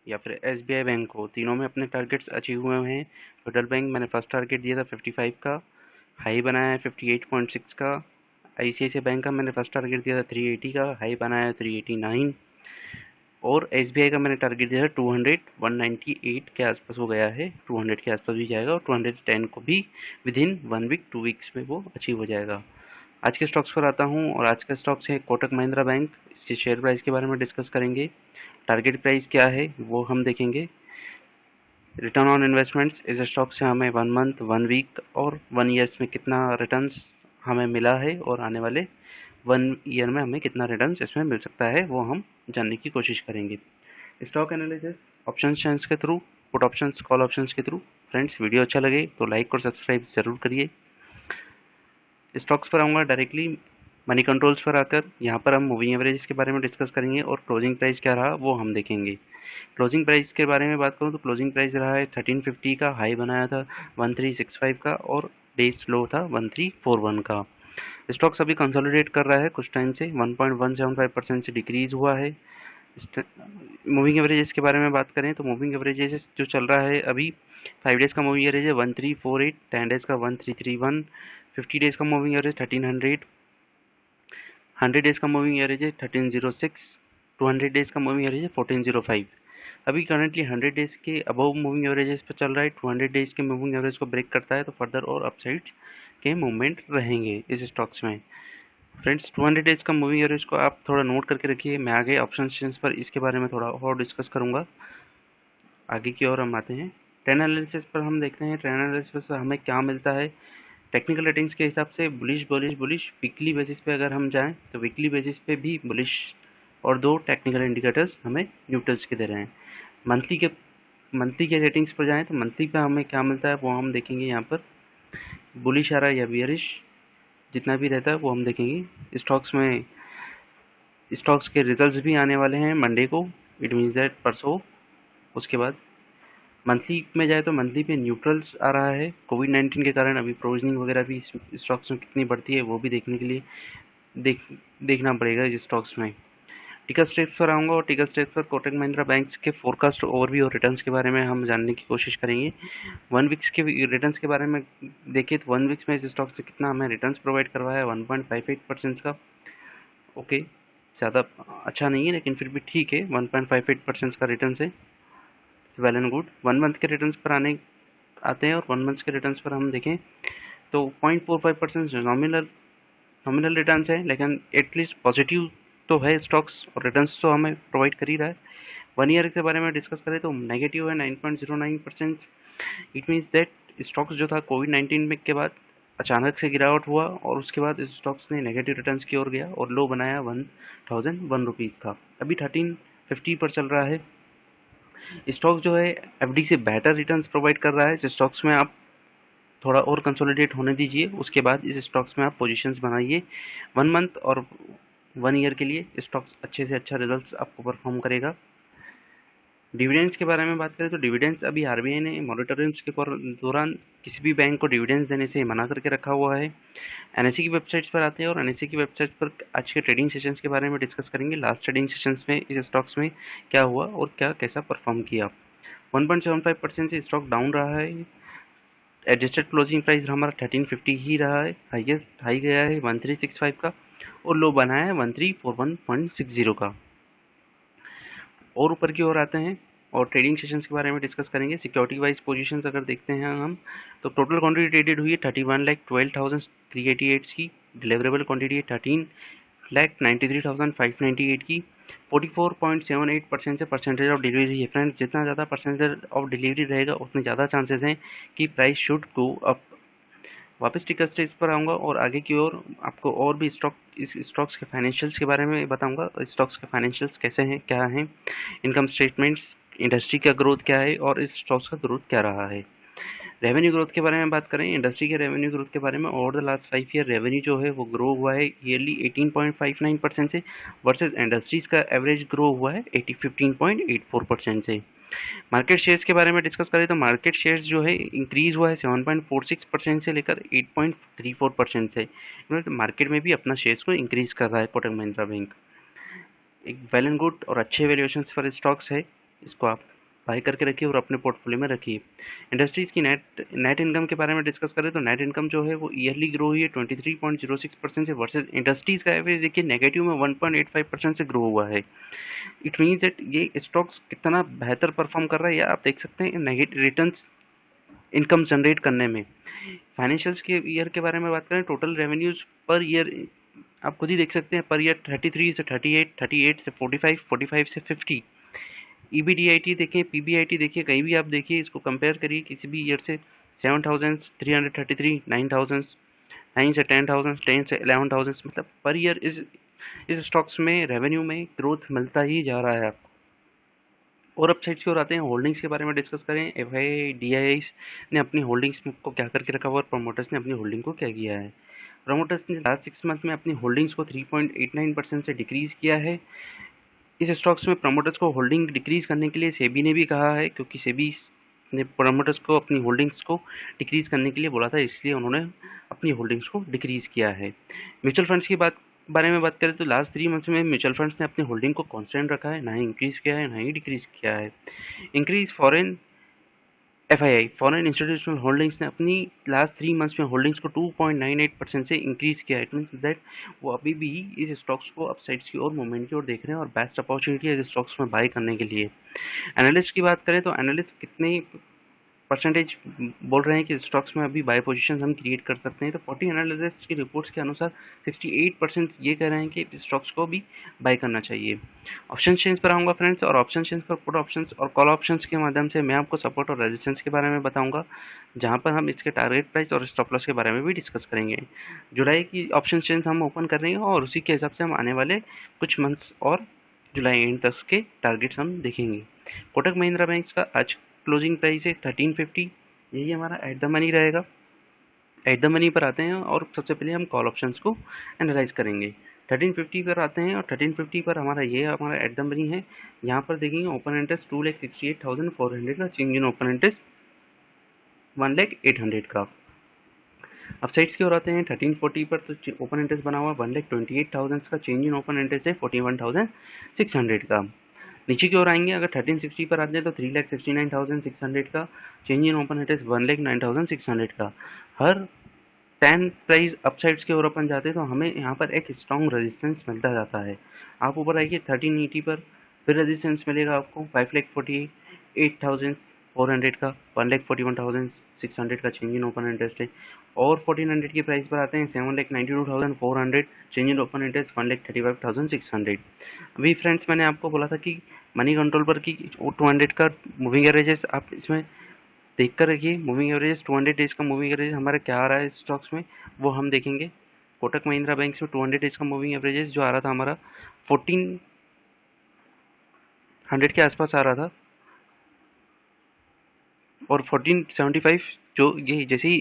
या फिर SBI bank हो, तीनों में अपने टारगेट्स अचीव हुए हैं। फेडरल बैंक मैंने फर्स्ट टारगेट दिया था 55 का, हाई बनाया है 58.6 का। आईसीआईसीआई बैंक का मैंने फर्स्ट टारगेट दिया था 380 का, हाई बनाया है 389। और एसबीआई का मैंने टारगेट दिया था 200, 198 के आसपास हो गया है, 200 के आसपास भी जाएगा और 210 को भी विद इन 1 वीक 2 वीक्स में वो अचीव हो जाएगा। आज के स्टॉक्स पर आता हूँ और आज का स्टॉक्स है कोटक महिंद्रा बैंक। इसके शेयर प्राइस के बारे में डिस्कस करेंगे, टारगेट प्राइस क्या है वो हम देखेंगे। रिटर्न ऑन इन्वेस्टमेंट्स इस स्टॉक से हमें 1 मंथ 1 वीक और 1 ईयर्स में कितना रिटर्न्स हमें मिला है और आने वाले 1 ईयर में हमें कितना रिटर्न्स इसमें मिल सकता है वो हम जानने की कोशिश करेंगे। स्टॉक एनालिसिस ऑप्शन चांस के through, put options, call options के थ्रू। फ्रेंड्स, वीडियो अच्छा लगे तो लाइक और सब्सक्राइब जरूर करिए। स्टॉक्स पर आऊँगा डायरेक्टली। मनी कंट्रोल्स पर आकर यहाँ पर हम मूविंग एवरेज के बारे में डिस्कस करेंगे और क्लोजिंग प्राइस क्या रहा वो हम देखेंगे। क्लोजिंग प्राइस के बारे में बात करूँ तो क्लोजिंग प्राइस रहा है 1350 का, हाई बनाया था 1365 का और डेज लो था 1341 का। स्टॉक्स अभी कंसोलिडेट कर रहा है कुछ टाइम से, 1.175% से डिक्रीज हुआ है। मूविंग एवरेजेस के बारे में बात करें तो मूविंग एवरेजेस जो चल रहा है अभी, 5 डेज का मूविंग एवरेज है 1348, 10 डेज का 1331, 50 डेज का मूविंग एवरेज 1300, 100 डेज का मूविंग एवरेज है 1306, 200 डेज का मूविंग एवरेज है 1405। अभी करंटली 100 डेज के अबव मूविंग एवरेजेस पर चल रहा है। 200 डेज के मूविंग एवरेज को ब्रेक करता है तो फर्दर और अपसाइड के मूवमेंट रहेंगे इस स्टॉक्स में। फ्रेंड्स, 200 डेज का मूविंग एवरेज को आप थोड़ा नोट करके रखिए। मैं आगे ऑप्शन पर इसके बारे में थोड़ा और डिस्कस करूंगा। आगे की ओर हम आते हैं। ट्रेंड एनालिसिस पर हम देखते हैं ट्रेंड एनालिसिस से हमें क्या मिलता है। टेक्निकल रेटिंग्स के हिसाब से bullish bullish bullish. Weekly basis पे अगर हम जाएं तो वीकली बेसिस पे भी बुलिश और दो टेक्निकल इंडिकेटर्स हमें न्यूट्रल्स के दे रहे हैं। मंथली के रेटिंग्स पर जाएं तो मंथली पे हमें क्या मिलता है वो हम देखेंगे। यहाँ पर बुलिश आ रहा है या बियरिश, जितना भी रहता है वो हम देखेंगे। स्टॉक्स के रिजल्ट्स भी आने वाले हैं मंडे को, इट मीन्स दैट परसों। उसके बाद मंथली में जाए तो मंथली पे न्यूट्रल्स आ रहा है। कोविड-19 के कारण अभी प्रोविजनिंग वगैरह भी स्टॉक्स में कितनी बढ़ती है वो भी देखने के लिए देख देखना पड़ेगा इस स्टॉक्स में। टिकर स्टेप्स पर आऊँगा और टिकर स्टेप्स पर कोटक महिंद्रा बैंक्स के फोरकास्ट ओवरव्यू और रिटर्न्स के बारे में हम जानने की कोशिश करेंगे। 1 वीक्स के रिटर्न्स के बारे में देखें तो 1 वीक्स में इस स्टॉक से कितना हमें रिटर्न्स प्रोवाइड करवाया है, 1.58% का। ओके, ज़्यादा अच्छा नहीं है लेकिन फिर भी ठीक है, 1.58% का रिटर्न है, वेल एंड गुड। 1 मंथ के रिटर्न्स पर आते हैं और 1 मंथ के रिटर्न्स पर हम देखें तो 0.45% नॉमिनल रिटर्न्स है, लेकिन एटलीस्ट पॉजिटिव तो है स्टॉक्स और रिटर्न्स तो हमें प्रोवाइड कर ही रहा है। 1 ईयर के बारे में डिस्कस करें तो नेगेटिव है 9.09%। इट मीन्स दैट स्टॉक्स जो था कोविड-19 में के बाद अचानक से गिरावट हुआ और उसके बाद स्टॉक्स ने नेगेटिव रिटर्न्स की ओर गया और लो बनाया 1001 रुपीज़ का। अभी 1350 पर चल रहा है। स्टॉक जो है एफडी से बेटर रिटर्न्स प्रोवाइड कर रहा है। इस स्टॉक्स में आप थोड़ा और कंसोलिडेट होने दीजिए, उसके बाद इस स्टॉक्स में आप पोजीशंस बनाइए। 1 मंथ और 1 ईयर के लिए स्टॉक्स अच्छे से अच्छा रिजल्ट्स आपको परफॉर्म करेगा। डिविडेंड्स के बारे में बात करें तो डिविडेंड्स अभी आरबीआई ने मॉनिटरिंग्स के दौरान किसी भी बैंक को डिविडेंड्स देने से मना करके रखा हुआ है। एनएसई की वेबसाइट्स पर आते हैं और एनएसई की वेबसाइट पर आज के ट्रेडिंग सेशंस के बारे में डिस्कस करेंगे। लास्ट ट्रेडिंग सेशंस में इस स्टॉक्स में क्या हुआ और क्या कैसा परफॉर्म किया। 1.75% से स्टॉक डाउन रहा है। एडजस्टेड क्लोजिंग प्राइस हमारा 1350 ही रहा है। हाईएस्ट हाई गया है 1365 का और लो बना है 1341.60 का। और ऊपर की ओर आते हैं और ट्रेडिंग सेशंस के बारे में डिस्कस करेंगे। सिक्योरिटी वाइज पोजीशंस अगर देखते हैं हम तो टोटल क्वांटिटी ट्रेडेड हुई है 31,12,388 की। डिलीवरेबल क्वांटिटी है 13,93,598 की। 44.78% से परसेंटेज ऑफ डिलीवरी है। फ्रेंड्स, जितना ज़्यादा परसेंटेज ऑफ डिलीवरी रहेगा उतने ज़्यादा चांसेस हैं कि प्राइस शुड गो अप। वापस टिकर स्टेज पर आऊँगा और आगे की ओर आपको और भी इस स्टॉक्स के फाइनेंशियल्स के बारे में बताऊँगा। स्टॉक्स के फाइनेंशियल्स कैसे हैं, क्या हैं, इनकम स्टेटमेंट्स, इंडस्ट्री का ग्रोथ क्या है और इस स्टॉक्स का ग्रोथ क्या रहा है। रेवेन्यू ग्रोथ के बारे में बात करें, इंडस्ट्री के रेवेन्यू ग्रोथ के बारे में, over the last 5 year revenue जो है वो ग्रो हुआ है ईयरली 18.59% से, वर्सेस इंडस्ट्रीज का एवरेज ग्रो हुआ है 15.84% से। मार्केट शेयर्स के बारे में डिस्कस करें तो मार्केट शेयर्स जो है इंक्रीज हुआ है 7.46% से लेकर 8.34% से। मार्केट में भी अपना शेयर्स को इंक्रीज कर रहा है कोटक महिंद्रा बैंक। एक वेल एंड गुड और अच्छे वैल्यूएशंस पर स्टॉक्स है, इसको आप बाय करके रखिए और अपने पोर्टफोलियो में रखिए। इंडस्ट्रीज की नेट नेट इनकम के बारे में डिस्कस करें तो नेट इनकम जो है वो ईयरली ग्रो हुई है 23.06% से, वर्सेज इंडस्ट्रीज का एवरेज देखिए नेगेटिव में 1.85% से ग्रो हुआ है। इट मीन्स दैट ये स्टॉक्स कितना बेहतर परफॉर्म कर रहा है, या आप देख सकते हैं नेगेटिव रिटर्न्स इनकम जनरेट करने में। फाइनेंशियल्स के ईयर के बारे में बात करें, टोटल रेवेन्यूज पर ईयर आप खुद ही देख सकते हैं, पर ईयर 33 से 38, 38 से 45, 45 से 50। ईबीडीआईटी देखें, पीबीआईटी देखिए, कहीं भी आप देखिए, इसको कंपेयर करिए किसी भी ईयर से। 7,333, 9,000, 9 से 10,000, 10 से 11,000, मतलब पर ईयर इस स्टॉक्स में रेवेन्यू में ग्रोथ मिलता ही जा रहा है आपको। और अब साइड्स की ओर आते हैं, होल्डिंग्स के बारे में डिस्कस करें। एफआई डीआईआई ने अपनी होल्डिंग्स को क्या करके रखा हुआ और प्रमोटर्स ने अपनी होल्डिंग को क्या किया है। प्रमोटर्स ने लास्ट 6 मंथ में अपनी होल्डिंग्स को 3.89% से डिक्रीज किया है। इस स्टॉक्स में प्रमोटर्स को होल्डिंग डिक्रीज करने के लिए सेबी ने भी कहा है, क्योंकि सेबी ने प्रमोटर्स को अपनी होल्डिंग्स को डिक्रीज करने के लिए बोला था, इसलिए उन्होंने अपनी होल्डिंग्स को डिक्रीज किया है। म्यूचुअल फंड्स की बारे में बात करें तो लास्ट 3 मंथ्स में म्यूचुअल फंड्स ने अपनी होल्डिंग को कांस्टेंट रखा है, ना ही इंक्रीज किया है ना ही डिक्रीज किया है। Increase foreign FII foreign institutional holdings ने अपनी लास्ट 3 मंथ्स में होल्डिंग्स को 2.98% से इंक्रीज किया है। इट मीन्स दैट वो अभी भी इस स्टॉक्स को अपसाइड्स की ओर मूवमेंट की ओर देख रहे हैं और बेस्ट अपॉर्चुनिटी है इस स्टॉक्स में बाय करने के लिए। एनालिस्ट की बात करें तो एनालिस्ट कितने परसेंटेज बोल रहे हैं कि स्टॉक्स में अभी बाय पोजीशन हम क्रिएट कर सकते हैं, तो 40 एनालिस्ट की रिपोर्ट्स के अनुसार 68% ये कह रहे हैं कि स्टॉक्स को भी बाय करना चाहिए। ऑप्शन चेंज पर आऊँगा फ्रेंड्स, और ऑप्शन चेंज पर पुट ऑप्शंस और कॉल ऑप्शंस के माध्यम से मैं आपको सपोर्ट और रेजिस्टेंस के बारे में बताऊंगा, जहां पर हम इसके टारगेट प्राइस और स्टॉप लॉस के बारे में भी डिस्कस करेंगे। जुलाई की ऑप्शन चेंज हम ओपन कर रहे हैं और उसी के हिसाब से हम आने वाले कुछ मंथ्स और जुलाई एंड तक के टारगेट्स हम देखेंगे। कोटक महिंद्रा बैंक का आज क्लोजिंग प्राइस है 1350, यही हमारा एट द मनी रहेगा। एट द मनी पर आते हैं और सबसे पहले हम कॉल ऑप्शंस को एनालाइज करेंगे। 1350 पर आते हैं और 1350 पर हमारा एट द मनी है। यहाँ पर देखेंगे ओपन इंटरेस्ट 2,68,400 का, चेंज इन ओपन इंटरेस्ट 1,08,000 का। अब साइड्स की ओर आते हैं 1340 पर, तो ओपन इंटरेस्ट बना हुआ 1,28,000 का, चेंज इन ओपन इंटरेस्ट है 41,600 का। नीचे की ओर आएंगे, अगर 1360 पर आते हैं तो 3,69,600 का, चेंज इन ओपन इंटरेस्ट 1,09,600 का। हर 10 प्राइस अपसाइड्स की ओर अपन जाते हैं तो हमें यहाँ पर एक स्ट्रॉन्ग रेजिस्टेंस मिलता जाता है। आप ऊपर आइए 1380 पर, फिर रेजिस्टेंस मिलेगा आपको 5,48,400 का, 1,41,600 का, चेंज इन ओपन इंटरेस्ट है। और 1400 की प्राइस पर आते हैं 7,92,400, चेंज इन ओपन इंटरेस्ट 1,35,600। अभी फ्रेंड्स मैंने आपको बोला था कि मनी कंट्रोल पर की 200 का मूविंग एवरेजेस आप इसमें देख कर रखिए। मूविंग एवरेज 200 डेज का मूविंग एवरेज हमारा क्या आ रहा है स्टॉक्स में, वो हम देखेंगे। कोटक महिंद्रा बैंक में 200 डेज का मूविंग एवरेज जो आ रहा था हमारा 1400 के आसपास आ रहा था, और 1475 जो ये जैसे ही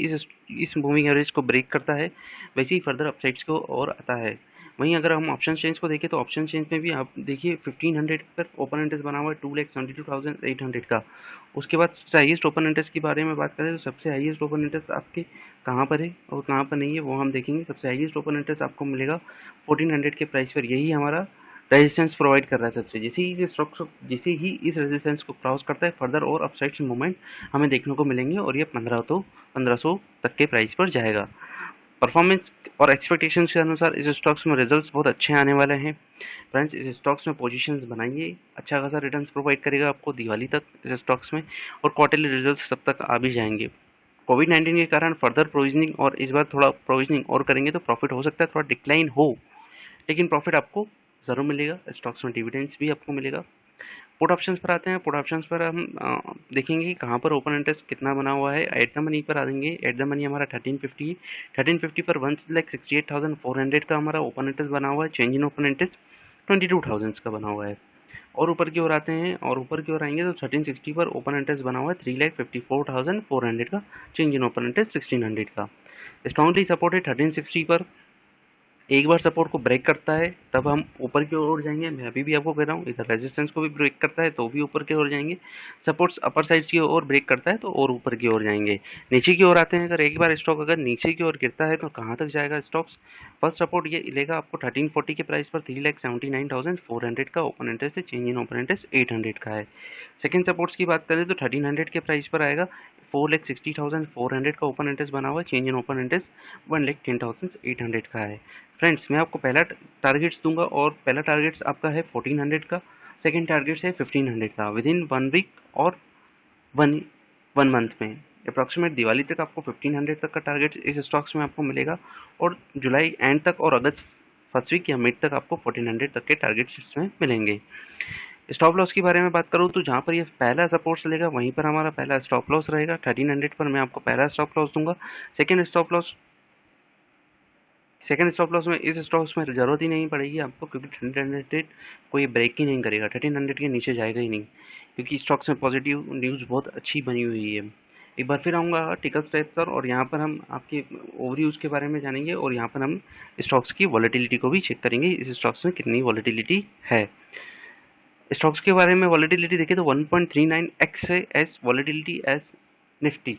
इस मूविंग एवरेज को ब्रेक करता है वैसे ही फर्दर अपसाइड्स को और आता है। वहीं अगर हम ऑप्शन चेंज को देखें तो ऑप्शन चेंज में भी आप देखिए 1500 पर ओपन इंटरेस्ट बना हुआ है 2,72,800 का। उसके बाद सबसे हाईएस्ट ओपन इंटरेस्ट के बारे में बात करें तो सबसे हाईएस्ट ओपन इंटरेस्ट आपके कहाँ पर है और कहाँ पर नहीं है वो हम देखेंगे। सबसे हाईएस्ट ओपन इंटरेस्ट आपको मिलेगा 1400 के प्राइस पर, यही हमारा रेजिस्टेंस प्रोवाइड कर रहा है सबसे। जैसे ही इस रेजिस्टेंस को क्रॉस करता है फर्दर और अपसाइड मूवमेंट हमें देखने को मिलेंगे और ये 1500 तक के प्राइस पर जाएगा। परफॉर्मेंस और एक्सपेक्टेशंस के अनुसार इस स्टॉक्स में रिजल्ट्स बहुत अच्छे आने वाले हैं। फ्रेंड्स इस स्टॉक्स में पोजीशंस बनाइए, अच्छा खासा रिटर्न्स प्रोवाइड करेगा आपको दिवाली तक इस स्टॉक्स में, और क्वार्टरली रिजल्ट्स तब तक आ भी जाएंगे। कोविड-19 के कारण फर्दर प्रोविजनिंग और इस बार थोड़ा प्रोविजनिंग और करेंगे तो प्रॉफिट हो सकता है थोड़ा डिक्लाइन हो, लेकिन प्रॉफिट आपको ज़रूर मिलेगा। स्टॉक्स में डिविडेंड्स भी आपको मिलेगा। पुट ऑप्शंस पर आते हैं। पुट ऑप्शंस पर हम देखेंगे कि कहाँ पर ओपन इंटरेस्ट कितना बना हुआ है। एट द मनी पर आ जाएंगे। एट द मनी हमारा 1350 है। 1350 पर 1,68,400 का हमारा ओपन इंटरेस्ट बना हुआ है। चेंज इन ओपन इंटरेस्ट 22,000 का बना हुआ है। और ऊपर की ओर आते हैं और ऊपर की ओर आएंगे तो 1360 पर ओपन इंटरेस्ट बना हुआ है 3,54,400 का, चेंज इन ओपन इंटरेस्ट 1,600 का। स्ट्रॉन्गली सपोर्टेड 1360 पर एक बार सपोर्ट को ब्रेक करता है तब हम ऊपर की ओर जाएंगे। मैं अभी भी आपको कह रहा हूँ, इधर रेजिस्टेंस को भी ब्रेक करता है तो भी ऊपर की ओर जाएंगे। सपोर्ट्स अपर साइड की ओर ब्रेक करता है तो और ऊपर की ओर जाएंगे। नीचे की ओर आते हैं, अगर एक बार स्टॉक अगर नीचे की ओर गिरता है तो कहाँ तक जाएगा स्टॉक्स। फर्स्ट सपोर्ट ये लेगा आपको 1340 के प्राइस पर 3,79,400 का ओपन इंटरेस्ट है, चेंज इन ओपन इंटरेस्ट 800 का है। सेकंड सपोर्ट्स की बात करें तो 1300 के प्राइस पर आएगा, 4,60,400 का ओपन इंटरेस्ट बना हुआ है, चेंज इन ओपन इंटरेस्ट 1,10,800 का है। फ्रेंड्स, मैं आपको पहला टारगेट्स दूंगा और पहला टारगेट्स आपका है 1400 का, सेकंड टारगेट्स है 1500 का। विद इन 1 वीक और वन वन मंथ में अप्रॉक्सीमेट दिवाली तक आपको 1500 तक का टारगेट इस स्टॉक्स में आपको मिलेगा, और जुलाई एंड तक और अगस्त फर्स्ट वीक या मिड तक आपको 1400 तक के टारगेट्स इसमें मिलेंगे। स्टॉप लॉस के बारे में बात करूँ तो जहाँ पर ये पहला सपोर्ट लेगा वहीं पर हमारा पहला स्टॉप लॉस रहेगा। 1300 पर मैं आपको पहला स्टॉप लॉस दूंगा। Second stop loss second stop loss में इस स्टॉक्स में ज़रूरत ही नहीं पड़ेगी आपको, क्योंकि 1300 कोई ब्रेक ही नहीं करेगा, 1300 के नीचे जाएगा ही नहीं, क्योंकि स्टॉक्स में पॉजिटिव न्यूज़ बहुत अच्छी बनी हुई है। एक बार फिर आऊँगा टिकल स्टेप पर, और यहाँ पर हम आपके ओवरव्यूज़ के बारे में जानेंगे, और यहाँ पर हम स्टॉक्स की वॉलेटिलिटी को भी चेक करेंगे, इस स्टॉक्स में कितनी वॉलेटिलिटी है। स्टॉक्स के बारे में वॉलेटिलिटी देखें तो 1.39x है S volatility S Nifty.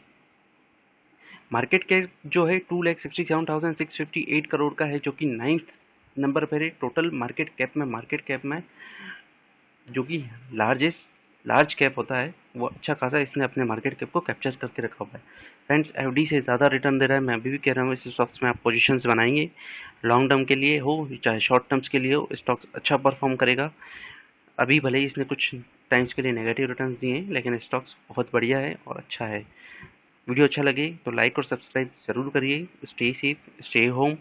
Market cap जो है 2,67,658 करोड़ का है, जो कि 9th नंबर पर है टोटल मार्केट कैप में, जो कि लार्ज कैप होता है वो अच्छा खासा इसने अपने मार्केट कैप को कैप्चर करके रखा हुआ है। फ्रेंड्स, एफडी से ज़्यादा रिटर्न दे रहा है, मैं अभी भी कह रहा हूँ इस स्टॉक्स में आप पोजीशंस बनाएंगे, लॉन्ग टर्म के लिए हो चाहे शॉर्ट टर्म्स के लिए हो, स्टॉक अच्छा परफॉर्म करेगा। अभी भले ही इसने कुछ टाइम्स के लिए नेगेटिव रिटर्न्स दिए हैं, लेकिन स्टॉक्स बहुत बढ़िया है और अच्छा है। वीडियो अच्छा लगे तो लाइक और सब्सक्राइब ज़रूर करिए। Stay safe, stay home.